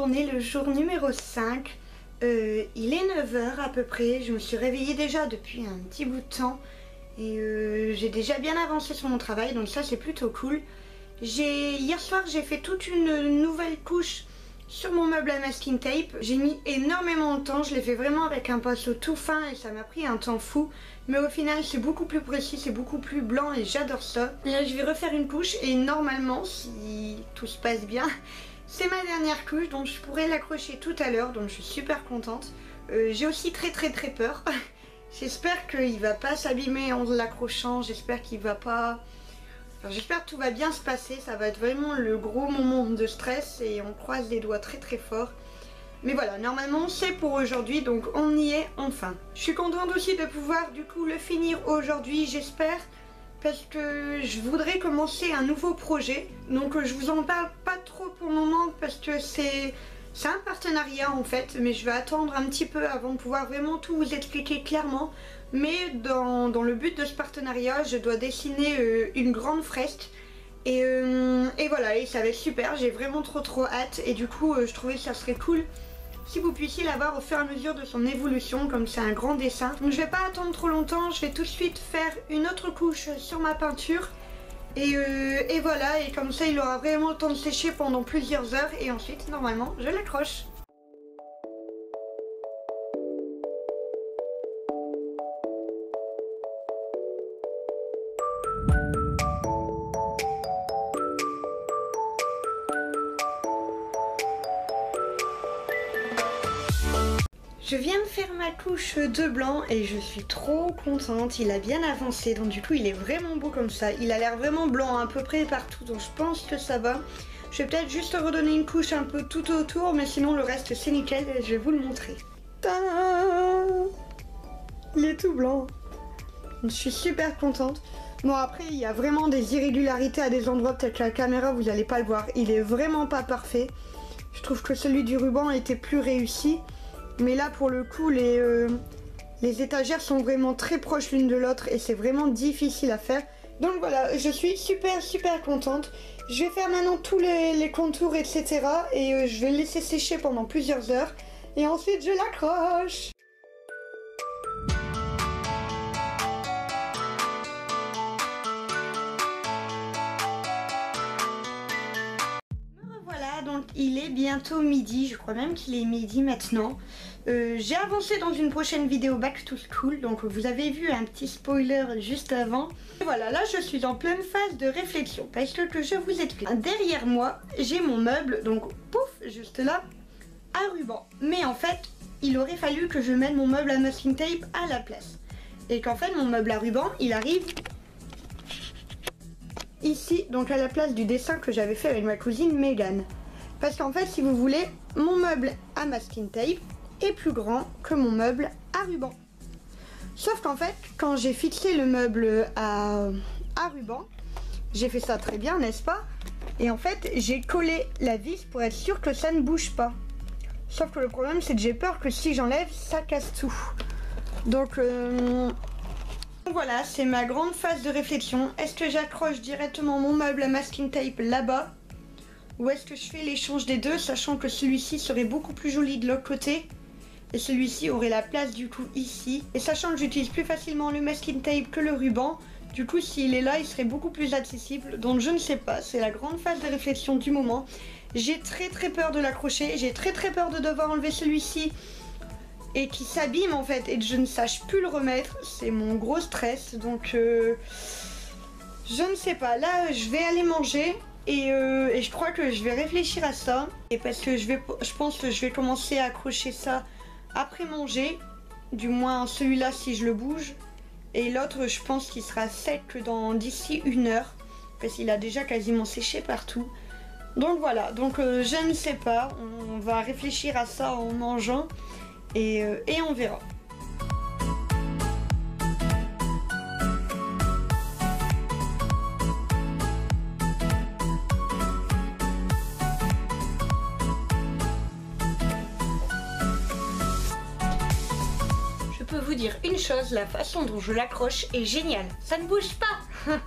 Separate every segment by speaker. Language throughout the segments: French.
Speaker 1: on est le jour numéro 5. Il est 9 h à peu près. Je me suis réveillée déjà depuis un petit bout de temps. Et j'ai déjà bien avancé sur mon travail, donc ça c'est plutôt cool. Hier soir j'ai fait toute une nouvelle couche sur mon meuble à masking tape. J'ai mis énormément de temps, je l'ai fait vraiment avec un pinceau tout fin et ça m'a pris un temps fou. Mais au final c'est beaucoup plus précis, c'est beaucoup plus blanc et j'adore ça. Et là je vais refaire une couche et normalement, si tout se passe bien, c'est ma dernière couche, donc je pourrais l'accrocher tout à l'heure, donc je suis super contente. J'ai aussi très peur. J'espère qu'il va pas s'abîmer en l'accrochant, j'espère qu'il va pas... Enfin, j'espère que tout va bien se passer, ça va être vraiment le gros moment de stress et on croise les doigts très fort. Mais voilà, normalement c'est pour aujourd'hui, donc on y est enfin. Je suis contente aussi de pouvoir du coup le finir aujourd'hui, j'espère, parce que je voudrais commencer un nouveau projet. Donc je vous en parle pas trop pour le moment parce que c'est un partenariat en fait, mais je vais attendre un petit peu avant de pouvoir vraiment tout vous expliquer clairement. Mais dans le but de ce partenariat, je dois dessiner une grande fresque. Et voilà, et ça va être super, j'ai vraiment trop hâte. Et du coup, je trouvais que ça serait cool si vous puissiez l'avoir au fur et à mesure de son évolution, comme c'est un grand dessin. Donc je vais pas attendre trop longtemps, je vais tout de suite faire une autre couche sur ma peinture. Et voilà, et comme ça il aura vraiment le temps de sécher pendant plusieurs heures et ensuite normalement je l'accroche. Je viens de faire ma couche de blanc et je suis trop contente, il a bien avancé, donc du coup il est vraiment beau comme ça. Il a l'air vraiment blanc à peu près partout, donc je pense que ça va. Je vais peut-être juste redonner une couche un peu tout autour, mais sinon le reste c'est nickel et je vais vous le montrer. Tadam! Il est tout blanc. Je suis super contente. Bon après il y a vraiment des irrégularités à des endroits, peut-être que la caméra vous n'allez pas le voir. Il est vraiment pas parfait. Je trouve que celui du ruban était plus réussi. Mais là pour le coup les étagères sont vraiment très proches l'une de l'autre et c'est vraiment difficile à faire. Donc voilà, je suis super contente. Je vais faire maintenant tous les contours etc. Et je vais le laisser sécher pendant plusieurs heures. Et ensuite je l'accroche. Voilà, donc il est bientôt midi, je crois même qu'il est midi maintenant. J'ai avancé dans une prochaine vidéo Back to School, donc vous avez vu un petit spoiler juste avant. Et voilà, là je suis en pleine phase de réflexion, parce que je vous explique. Derrière moi, j'ai mon meuble, donc pouf, juste là, à ruban. Mais en fait, il aurait fallu que je mette mon meuble à masking tape à la place. Et qu'en fait, mon meuble à ruban, il arrive ici, donc à la place du dessin que j'avais fait avec ma cousine Megan. Parce qu'en fait, si vous voulez, mon meuble à masking tape est plus grand que mon meuble à ruban. Sauf qu'en fait, quand j'ai fixé le meuble à ruban, j'ai fait ça très bien, n'est-ce pas? Et en fait, j'ai collé la vis pour être sûr que ça ne bouge pas. Sauf que le problème, c'est que j'ai peur que si j'enlève, ça casse tout. Donc voilà, c'est ma grande phase de réflexion. Est-ce que j'accroche directement mon meuble à masking tape là-bas? Ou est-ce que je fais l'échange des deux, sachant que celui-ci serait beaucoup plus joli de l'autre côté et celui-ci aurait la place du coup ici. Et sachant que j'utilise plus facilement le masking tape que le ruban, du coup s'il est là, il serait beaucoup plus accessible. Donc je ne sais pas, c'est la grande phase de réflexion du moment. J'ai très peur de l'accrocher, j'ai très peur de devoir enlever celui-ci et qui s'abîme en fait et que je ne sache plus le remettre. C'est mon gros stress, donc je ne sais pas. Là je vais aller manger. Et je crois que je vais réfléchir à ça. Et parce que je pense que je vais commencer à accrocher ça après manger. Du moins celui-là si je le bouge. Et l'autre je pense qu'il sera sec d'ici 1 heure. Parce qu'il a déjà quasiment séché partout. Donc voilà, donc je ne sais pas. On va réfléchir à ça en mangeant. Et on verra. Je peux vous dire une chose, la façon dont je l'accroche est géniale. Ça ne bouge pas.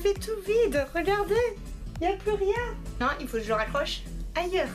Speaker 1: fait tout vide, regardez, il n'y a plus rien. Non, il faut que je le raccroche ailleurs.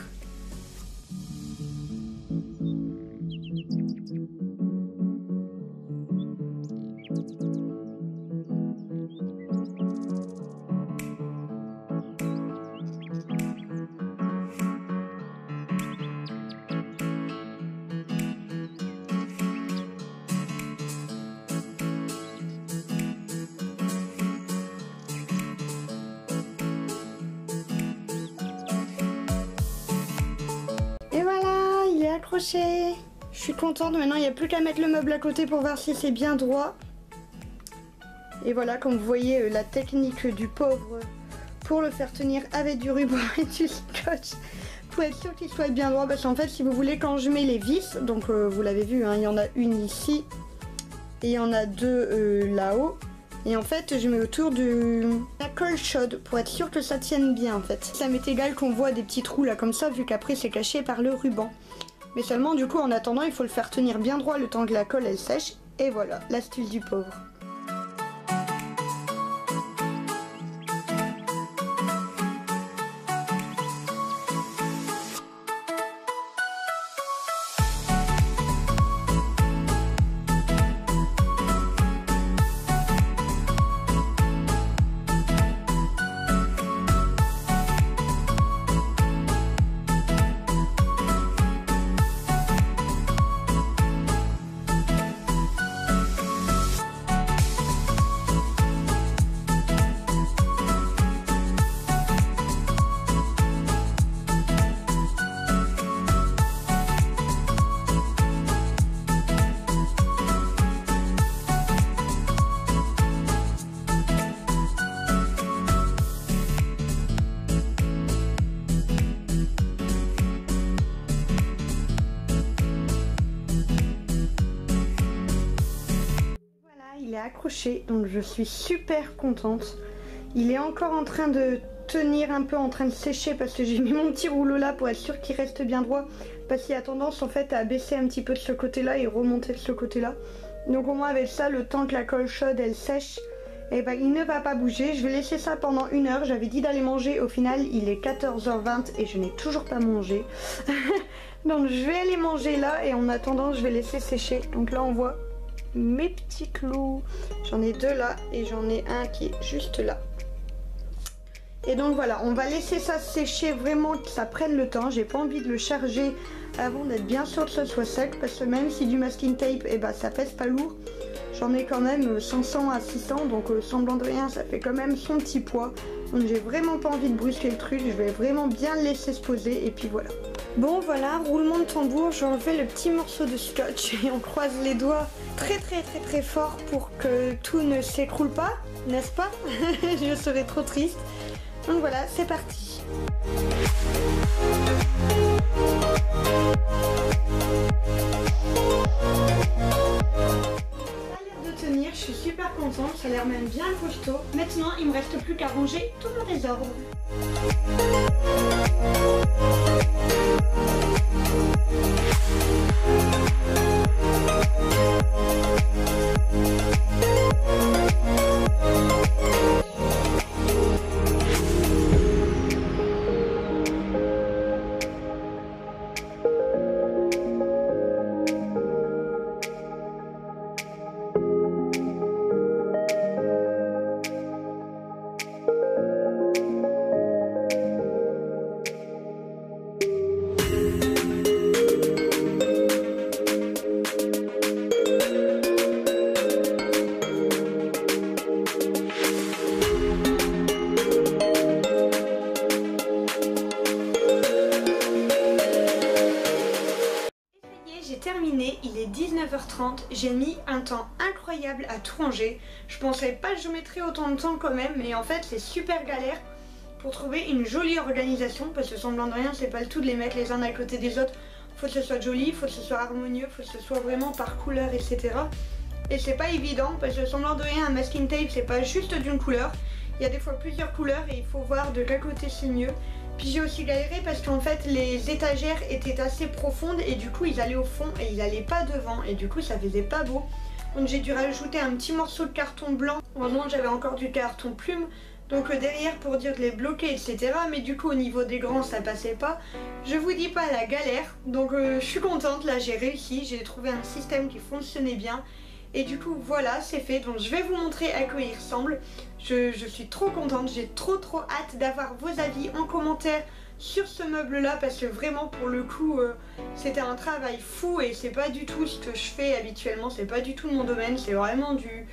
Speaker 1: Accroché. Je suis contente, maintenant il n'y a plus qu'à mettre le meuble à côté pour voir si c'est bien droit. Et voilà, comme vous voyez, la technique du pauvre pour le faire tenir avec du ruban et du scotch pour être sûr qu'il soit bien droit. Parce qu'en fait, si vous voulez, quand je mets les vis, donc vous l'avez vu, hein, il y en a une ici et il y en a deux là-haut. Et en fait, je mets autour de la colle chaude pour être sûr que ça tienne bien en fait. Ça m'est égal qu'on voit des petits trous là comme ça, vu qu'après c'est caché par le ruban. Mais seulement du coup en attendant il faut le faire tenir bien droit le temps que la colle elle sèche. Et voilà, l'astuce du pauvre. Accroché, donc je suis super contente. Il est encore en train de tenir un peu, en train de sécher parce que j'ai mis mon petit rouleau là pour être sûr qu'il reste bien droit, parce qu'il a tendance en fait à baisser un petit peu de ce côté là et remonter de ce côté là. Donc au moins avec ça, le temps que la colle chaude elle sèche, et ben il ne va pas bouger. Je vais laisser ça pendant 1 heure. J'avais dit d'aller manger, au final il est 14h20 et je n'ai toujours pas mangé. Donc je vais aller manger là et en attendant je vais laisser sécher. Donc là on voit mes petits clous, j'en ai 2 là et j'en ai un qui est juste là. Et donc voilà, on va laisser ça sécher, vraiment que ça prenne le temps. J'ai pas envie de le charger avant d'être bien sûr que ce soit sec, parce que même si du masking tape, et ben ça pèse pas lourd. J'en ai quand même 500 à 600, donc semblant de rien, ça fait quand même son petit poids. Donc j'ai vraiment pas envie de brusquer le truc, je vais vraiment bien le laisser se poser et puis voilà. Bon voilà, roulement de tambour, j'ai enlevé le petit morceau de scotch et on croise les doigts très fort pour que tout ne s'écroule pas, n'est-ce pas? Je serais trop triste. Donc voilà, c'est parti. Je suis super contente, ça a l'air même bien costaud. Maintenant, il me reste plus qu'à ranger tout mon désordre. Il est 19h30, j'ai mis un temps incroyable à tout ranger. Je pensais pas que je mettrais autant de temps quand même, mais en fait c'est super galère pour trouver une jolie organisation, parce que semblant de rien c'est pas le tout de les mettre les uns à côté des autres. Faut que ce soit joli, faut que ce soit harmonieux, faut que ce soit vraiment par couleur, etc. Et c'est pas évident parce que semblant de rien un masking tape c'est pas juste d'une couleur. Il y a des fois plusieurs couleurs et il faut voir de quel côté c'est mieux. Puis j'ai aussi galéré parce qu'en fait les étagères étaient assez profondes et du coup ils allaient au fond et ils allaient pas devant et du coup ça faisait pas beau. Donc j'ai dû rajouter un petit morceau de carton blanc. Heureusement j'avais encore du carton plume donc derrière pour dire de les bloquer, etc. Mais du coup au niveau des grands ça passait pas. Je vous dis pas la galère, donc je suis contente, là j'ai réussi, j'ai trouvé un système qui fonctionnait bien. Et du coup voilà, c'est fait, donc je vais vous montrer à quoi il ressemble. Je suis trop contente, j'ai trop hâte d'avoir vos avis en commentaire sur ce meuble là, parce que vraiment pour le coup c'était un travail fou et c'est pas du tout ce que je fais habituellement, c'est pas du tout mon domaine, c'est vraiment du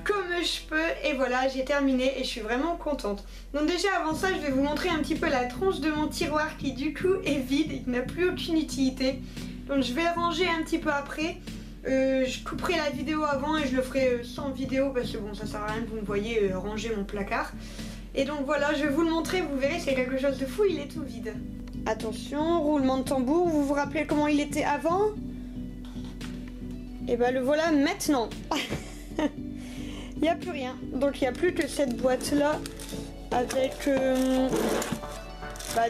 Speaker 1: comme je peux. Et voilà, j'ai terminé et je suis vraiment contente. Donc déjà avant ça je vais vous montrer un petit peu la tronche de mon tiroir qui du coup est vide et qui n'a plus aucune utilité. Donc je vais le ranger un petit peu après. Je couperai la vidéo avant et je le ferai sans vidéo parce que bon ça sert à rien que vous me voyez ranger mon placard. Et donc voilà, je vais vous le montrer, vous verrez c'est quelque chose de fou, il est tout vide. Attention, roulement de tambour, vous vous rappelez comment il était avant? Et ben le voilà maintenant. Il n'y a plus rien, donc il n'y a plus que cette boîte là avec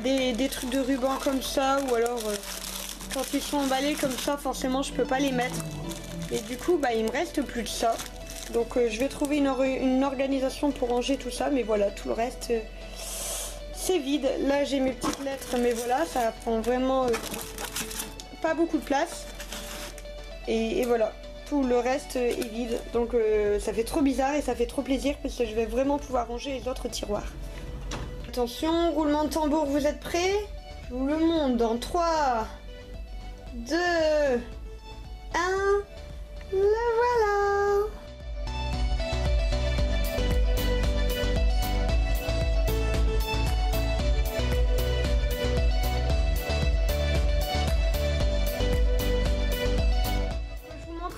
Speaker 1: des trucs de ruban comme ça, ou alors quand ils sont emballés comme ça forcément je peux pas les mettre. Et du coup il me reste plus que ça. Donc je vais trouver une organisation pour ranger tout ça, mais voilà, tout le reste c'est vide. Là j'ai mes petites lettres, mais voilà, ça prend vraiment pas beaucoup de place. Et voilà, tout le reste est vide. Donc ça fait trop bizarre et ça fait trop plaisir parce que je vais vraiment pouvoir ranger les autres tiroirs. Attention, roulement de tambour, vous êtes prêts? Je vous le montre dans 3, 2, 1, le voilà!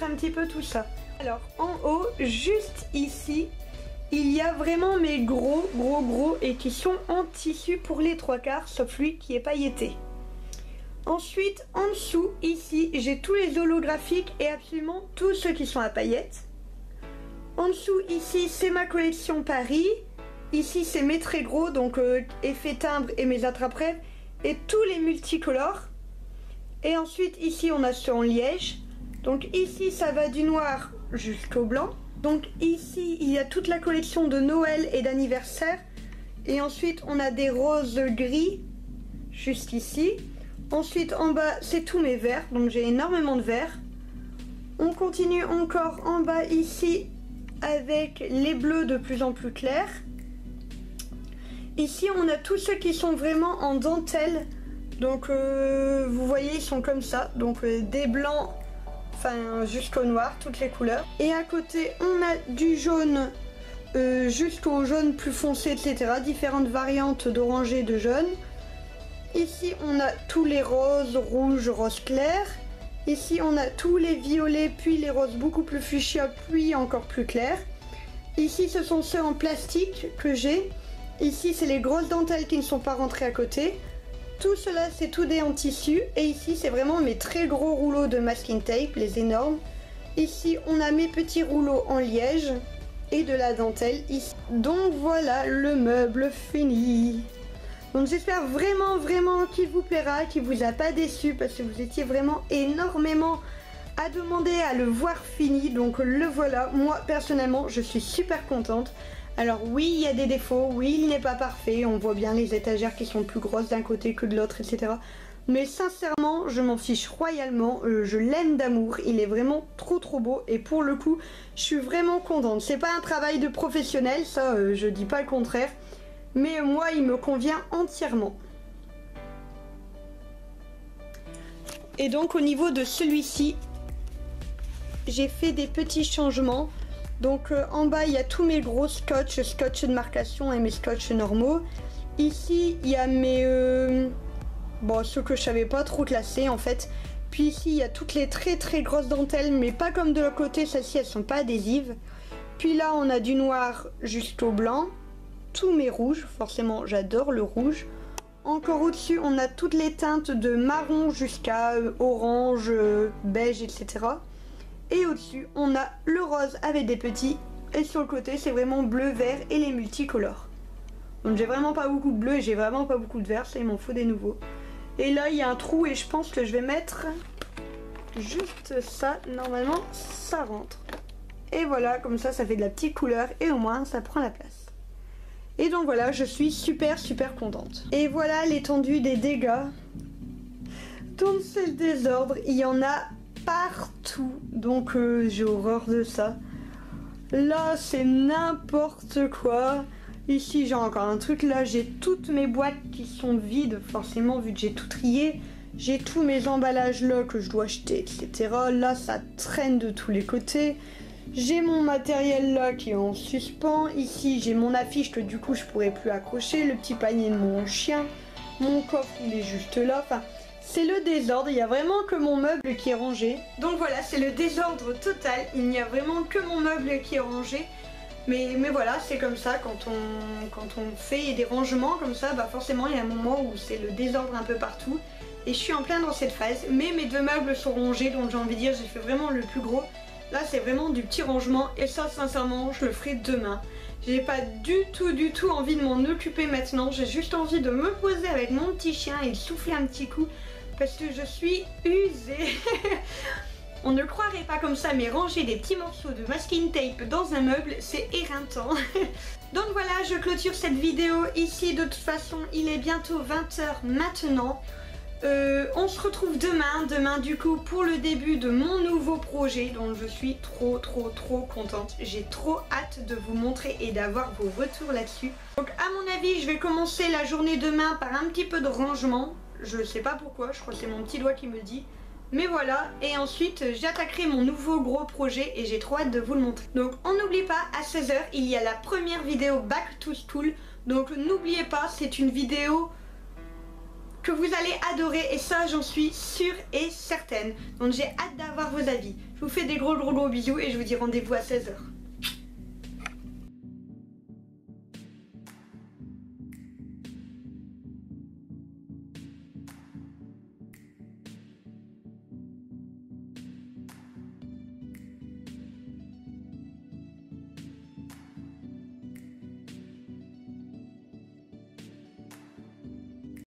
Speaker 1: Un petit peu tout ça. Alors en haut, juste ici, il y a vraiment mes gros et qui sont en tissu pour les 3/4, sauf lui qui est pailleté. Ensuite en dessous ici j'ai tous les holographiques et absolument tous ceux qui sont à paillettes. En dessous ici c'est ma collection Paris. Ici c'est mes très gros, donc effet timbre et mes attrape-rêves et tous les multicolores. Et ensuite ici on a ceux en liège. Donc ici ça va du noir jusqu'au blanc. Donc ici il y a toute la collection de Noël et d'anniversaire. Et ensuite on a des roses gris juste ici. Ensuite en bas c'est tous mes verts, donc j'ai énormément de verts. On continue encore en bas ici avec les bleus de plus en plus clairs. Ici on a tous ceux qui sont vraiment en dentelle. Donc vous voyez ils sont comme ça, donc des blancs, enfin jusqu'au noir, toutes les couleurs. Et à côté on a du jaune jusqu'au jaune plus foncé, etc. Différentes variantes d'oranger, de jaune. Ici on a tous les roses, rouges, roses clairs. Ici on a tous les violets, puis les roses beaucoup plus fuchsia, puis encore plus clairs. Ici ce sont ceux en plastique que j'ai. Ici c'est les grosses dentelles qui ne sont pas rentrées à côté. Tout cela c'est tout des en tissu. Et ici c'est vraiment mes très gros rouleaux de masking tape, les énormes. Ici on a mes petits rouleaux en liège et de la dentelle ici. Donc voilà le meuble fini. Donc j'espère vraiment qu'il vous plaira, qu'il vous a pas déçu, parce que vous étiez vraiment énormément à demander à le voir fini. Donc le voilà, moi personnellement je suis super contente. Alors oui il y a des défauts, oui il n'est pas parfait, on voit bien les étagères qui sont plus grosses d'un côté que de l'autre, etc. Mais sincèrement je m'en fiche royalement, je l'aime d'amour, il est vraiment trop beau et pour le coup je suis vraiment contente. C'est pas un travail de professionnel, ça je dis pas le contraire, mais moi il me convient entièrement. Et donc au niveau de celui-ci, j'ai fait des petits changements. Donc en bas il y a tous mes gros scotch de marcation et mes scotch normaux. Ici il y a mes ceux que je savais pas trop classer en fait. Puis ici il y a toutes les très grosses dentelles, mais pas comme de l'autre côté, celles-ci elles sont pas adhésives. Puis là on a du noir jusqu'au blanc. Tous mes rouges, forcément j'adore le rouge. Encore au-dessus on a toutes les teintes de marron jusqu'à orange, beige, etc. Et au-dessus on a le rose avec des petits. Et sur le côté c'est vraiment bleu, vert et les multicolores. Donc j'ai vraiment pas beaucoup de bleu et j'ai vraiment pas beaucoup de vert, ça il m'en faut des nouveaux. Et là il y a un trou et je pense que je vais mettre juste ça, normalement ça rentre. Et voilà, comme ça ça fait de la petite couleur et au moins ça prend la place. Et donc voilà, je suis super contente. Et voilà l'étendue des dégâts. Donc c'est le désordre, il y en a partout. Donc j'ai horreur de ça. Là c'est n'importe quoi. Ici j'ai encore un truc, là j'ai toutes mes boîtes qui sont vides, forcément vu que j'ai tout trié. J'ai tous mes emballages là que je dois acheter, etc. Là ça traîne de tous les côtés. J'ai mon matériel là qui est en suspens. Ici j'ai mon affiche que du coup je pourrais plus accrocher. Le petit panier de mon chien. Mon coffre il est juste là. Enfin c'est le désordre, il n'y a vraiment que mon meuble qui est rangé. Donc voilà, c'est le désordre total. Il n'y a vraiment que mon meuble qui est rangé. Mais voilà, c'est comme ça, quand on fait des rangements comme ça, bah forcément il y a un moment où c'est le désordre un peu partout. Et je suis en plein dans cette phase, mais mes deux meubles sont rangés, donc j'ai envie de dire j'ai fait vraiment le plus gros. Là c'est vraiment du petit rangement, et ça sincèrement je le ferai demain. J'ai pas du tout envie de m'en occuper maintenant, j'ai juste envie de me poser avec mon petit chien et de souffler un petit coup, parce que je suis usée. On ne croirait pas comme ça, mais ranger des petits morceaux de masking tape dans un meuble, c'est éreintant. Donc voilà, je clôture cette vidéo ici. De toute façon, il est bientôt 20 h maintenant. On se retrouve demain du coup pour le début de mon nouveau projet, dont je suis trop contente. J'ai trop hâte de vous montrer et d'avoir vos retours là-dessus. Donc à mon avis, je vais commencer la journée demain par un petit peu de rangement. Je sais pas pourquoi, je crois que c'est mon petit doigt qui me le dit. Mais voilà, et ensuite j'attaquerai mon nouveau gros projet et j'ai trop hâte de vous le montrer. Donc on n'oublie pas, à 16 h il y a la première vidéo Back to School. Donc n'oubliez pas, c'est une vidéo que vous allez adorer et ça j'en suis sûre et certaine. Donc j'ai hâte d'avoir vos avis. Je vous fais des gros bisous et je vous dis rendez-vous à 16 h.